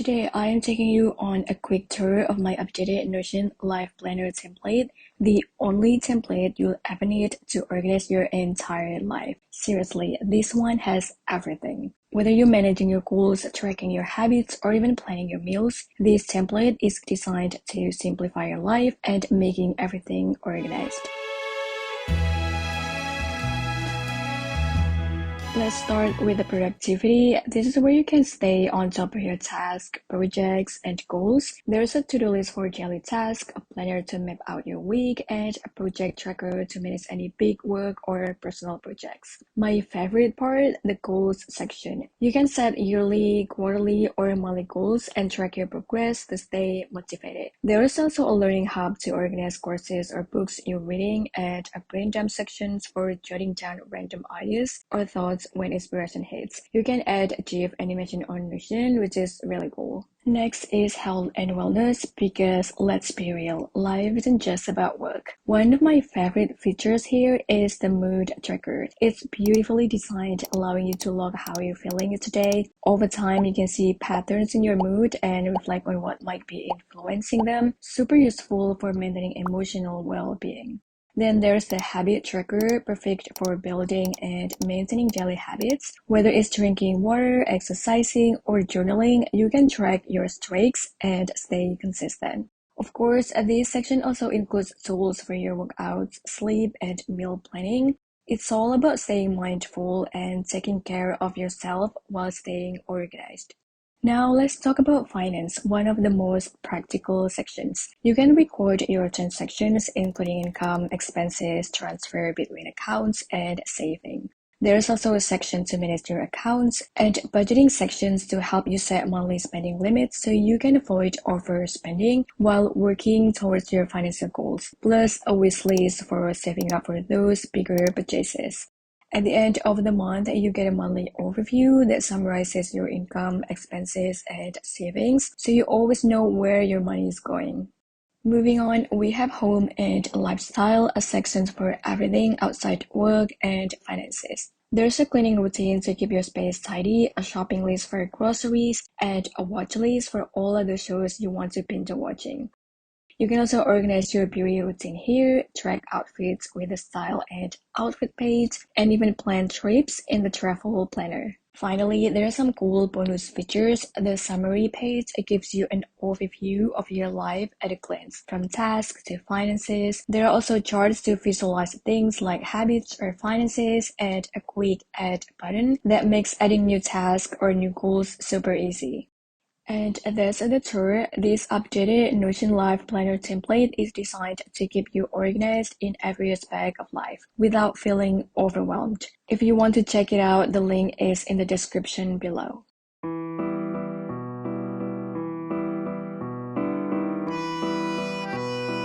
Today, I am taking you on a quick tour of my updated Notion Life Planner template, the only template you'll ever need to organize your entire life. Seriously, this one has everything. Whether you're managing your goals, tracking your habits, or even planning your meals, this template is designed to simplify your life and making everything organized. Let's start with the productivity. This is where you can stay on top of your tasks, projects, and goals. There's a to-do list for daily tasks, a planner to map out your week, and a project tracker to manage any big work or personal projects. My favorite part, the goals section. You can set yearly, quarterly, or monthly goals and track your progress to stay motivated. There is also a learning hub to organize courses or books you're reading, and a brain dump sections for jotting down random ideas or thoughts when inspiration hits. You can add a GIF animation on Notion, which is really cool. Next is health and wellness, because let's be real, life isn't just about work. One of my favorite features here is the mood tracker. It's beautifully designed, allowing you to log how you're feeling today. Over time, you can see patterns in your mood and reflect on what might be influencing them. Super useful for maintaining emotional well-being. Then there's the habit tracker, perfect for building and maintaining daily habits. Whether it's drinking water, exercising, or journaling, you can track your streaks and stay consistent. Of course, this section also includes tools for your workouts, sleep, and meal planning. It's all about staying mindful and taking care of yourself while staying organized. Now let's talk about finance, one of the most practical sections. You can record your transactions, including income, expenses, transfer between accounts, and saving. There's also a section to manage your accounts and budgeting sections to help you set monthly spending limits so you can avoid overspending while working towards your financial goals, plus a wish list for saving up for those bigger purchases. At the end of the month, you get a monthly overview that summarizes your income, expenses, and savings, so you always know where your money is going. Moving on, we have home and lifestyle, a section for everything outside work and finances. There's a cleaning routine to keep your space tidy, a shopping list for groceries, and a watch list for all of the shows you want to binge watching. You can also organize your beauty routine here, track outfits with the style and outfit page, and even plan trips in the travel planner. Finally, there are some cool bonus features. The summary page gives you an overview of your life at a glance, from tasks to finances. There are also charts to visualize things like habits or finances, and a quick add button that makes adding new tasks or new goals super easy. And that's the tour. This updated Notion Life Planner template is designed to keep you organized in every aspect of life without feeling overwhelmed. If you want to check it out, the link is in the description below.